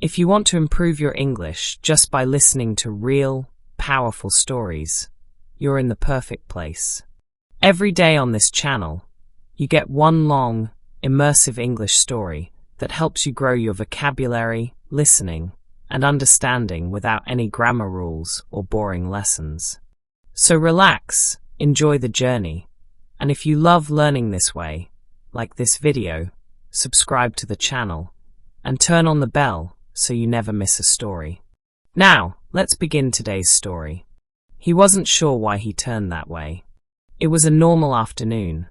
If you want to improve your English just by listening to real, powerful stories, you're in the perfect place. Every day on this channel, you get one long, immersive English story that helps you grow your vocabulary, listening, and understanding without any grammar rules or boring lessons. So relax, enjoy the journey, and if you love learning this way, like this video, subscribe to the channel, and turn on the bell so you never miss a story. Now, let's begin today's story. He wasn't sure why he turned that way. It was a normal afternoon,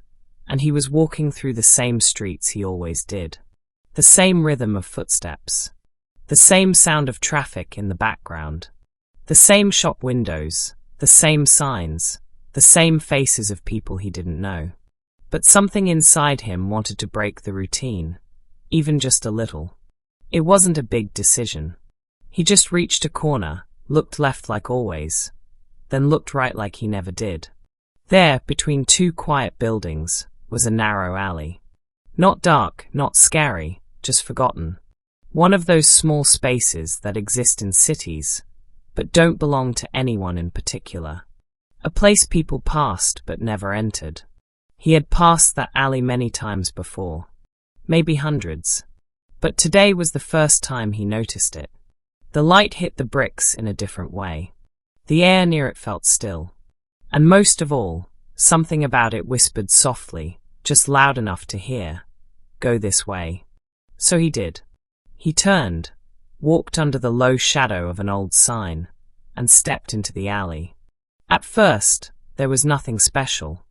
and he was walking through the same streets he always did. The same rhythm of footsteps. The same sound of traffic in the background. The same shop windows. The same signs. The same faces of people he didn't know. But something inside him wanted to break the routine, even just a little. It wasn't a big decision. He just reached a corner, looked left like always, then looked right like he never did. There, between two quiet buildings, was a narrow alley. Not dark, not scary, just forgotten. One of those small spaces that exist in cities, but don't belong to anyone in particular. A place people passed but never entered. He had passed that alley many times before, maybe hundreds. But today was the first time he noticed it. The light hit the bricks in a different way. The air near it felt still. And most of all, something about it whispered softly, just loud enough to hear, "Go this way." So he did. He turned, walked under the low shadow of an old sign, and stepped into the alley. At first, there was nothing special.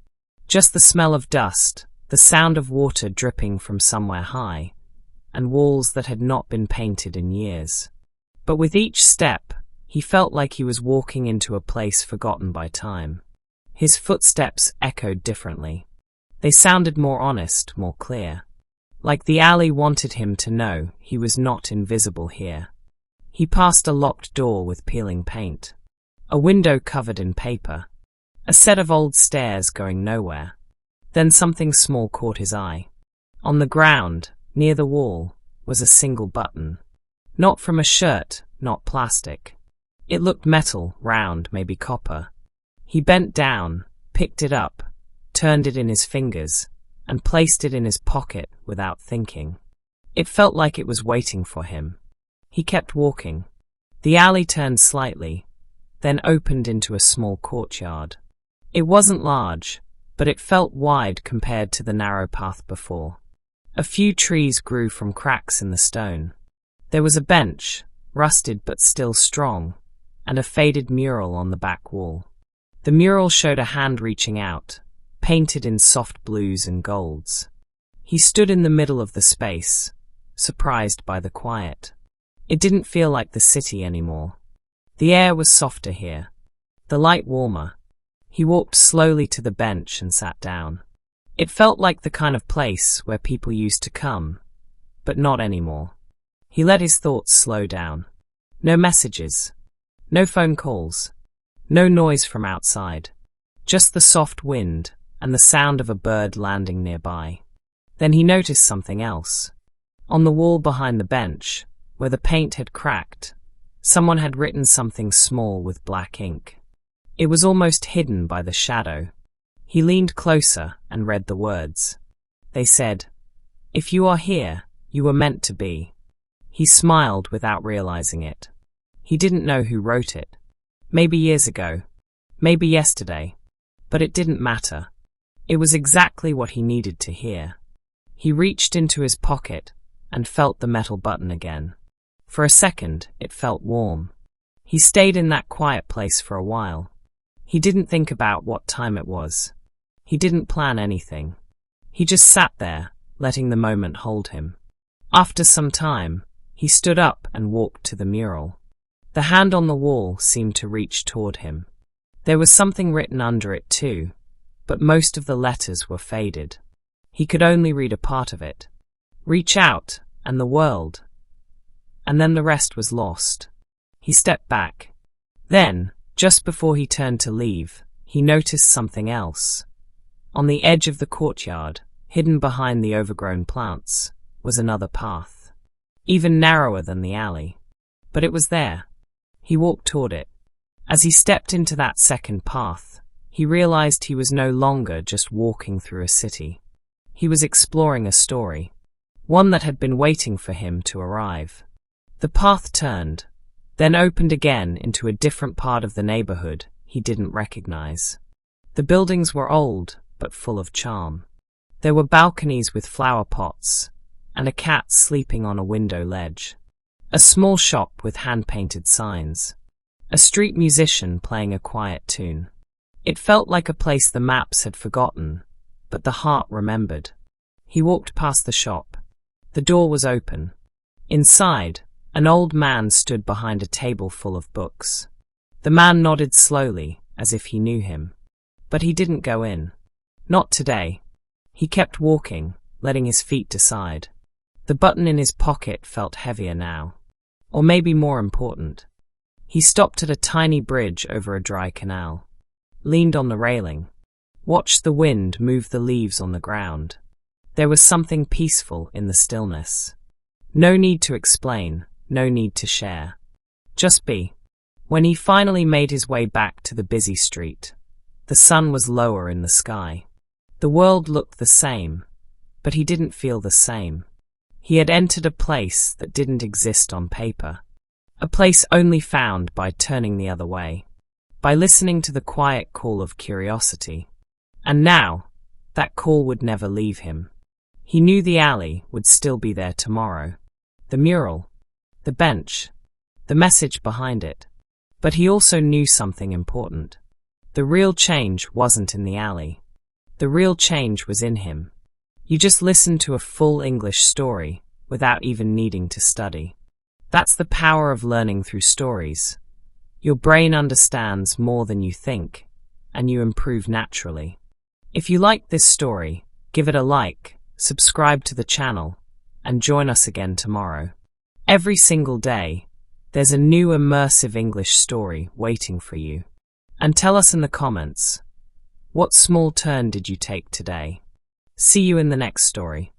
Just the smell of dust, the sound of water dripping from somewhere high, and walls that had not been painted in years. But with each step, he felt like he was walking into a place forgotten by time. His footsteps echoed differently. They sounded more honest, more clear. Like the alley wanted him to know he was not invisible here. He passed a locked door with peeling paint. A window covered in paper. A set of old stairs going nowhere. Then something small caught his eye. On the ground, near the wall, was a single button. Not from a shirt, not plastic. It looked metal, round, maybe copper. He bent down, picked it up, turned it in his fingers, and placed it in his pocket without thinking. It felt like it was waiting for him. He kept walking. The alley turned slightly, then opened into a small courtyard. It wasn't large, but it felt wide compared to the narrow path before. A few trees grew from cracks in the stone. There was a bench, rusted but still strong, and a faded mural on the back wall. The mural showed a hand reaching out, painted in soft blues and golds. He stood in the middle of the space, surprised by the quiet. It didn't feel like the city anymore. The air was softer here, the light warmer. He walked slowly to the bench and sat down. It felt like the kind of place where people used to come, but not anymore. He let his thoughts slow down. No messages, no phone calls, no noise from outside, just the soft wind and the sound of a bird landing nearby. Then he noticed something else. On the wall behind the bench, where the paint had cracked, someone had written something small with black ink. It was almost hidden by the shadow. He leaned closer and read the words. They said, "If you are here, you were meant to be." He smiled without realizing it. He didn't know who wrote it. Maybe years ago. Maybe yesterday. But it didn't matter. It was exactly what he needed to hear. He reached into his pocket and felt the metal button again. For a second, it felt warm. He stayed in that quiet place for a while. He didn't think about what time it was. He didn't plan anything. He just sat there, letting the moment hold him. After some time, he stood up and walked to the mural. The hand on the wall seemed to reach toward him. There was something written under it too, but most of the letters were faded. He could only read a part of it. Reach out, and the world. And then the rest was lost. He stepped back. Then, just before he turned to leave, he noticed something else. On the edge of the courtyard, hidden behind the overgrown plants, was another path. even narrower than the alley. But it was there. He walked toward it. As he stepped into that second path, he realized he was no longer just walking through a city. He was exploring a story, one that had been waiting for him to arrive. The path turned, then opened again into a different part of the neighborhood he didn't recognize. The buildings were old, but full of charm. There were balconies with flower pots, and a cat sleeping on a window ledge. A small shop with hand-painted signs. A street musician playing a quiet tune. It felt like a place the maps had forgotten, but the heart remembered. He walked past the shop. The door was open. Inside, an old man stood behind a table full of books. The man nodded slowly, as if he knew him. But he didn't go in. Not today. He kept walking, letting his feet decide. The button in his pocket felt heavier now. Or maybe more important. He stopped at a tiny bridge over a dry canal. Leaned on the railing. Watched the wind move the leaves on the ground. There was something peaceful in the stillness. No need to explain, no need to share. Just be. When he finally made his way back to the busy street, the sun was lower in the sky. The world looked the same, but he didn't feel the same. He had entered a place that didn't exist on paper. A place only found by turning the other way, by listening to the quiet call of curiosity. And now, that call would never leave him. He knew the alley would still be there tomorrow. The mural, the bench, the message behind it. But he also knew something important. The real change wasn't in the alley. The real change was in him. You just listened to a full English story without even needing to study. That's the power of learning through stories. Your brain understands more than you think, and you improve naturally. If you liked this story, give it a like, subscribe to the channel, and join us again tomorrow. Every single day, there's a new immersive English story waiting for you. And tell us in the comments, what small turn did you take today? See you in the next story.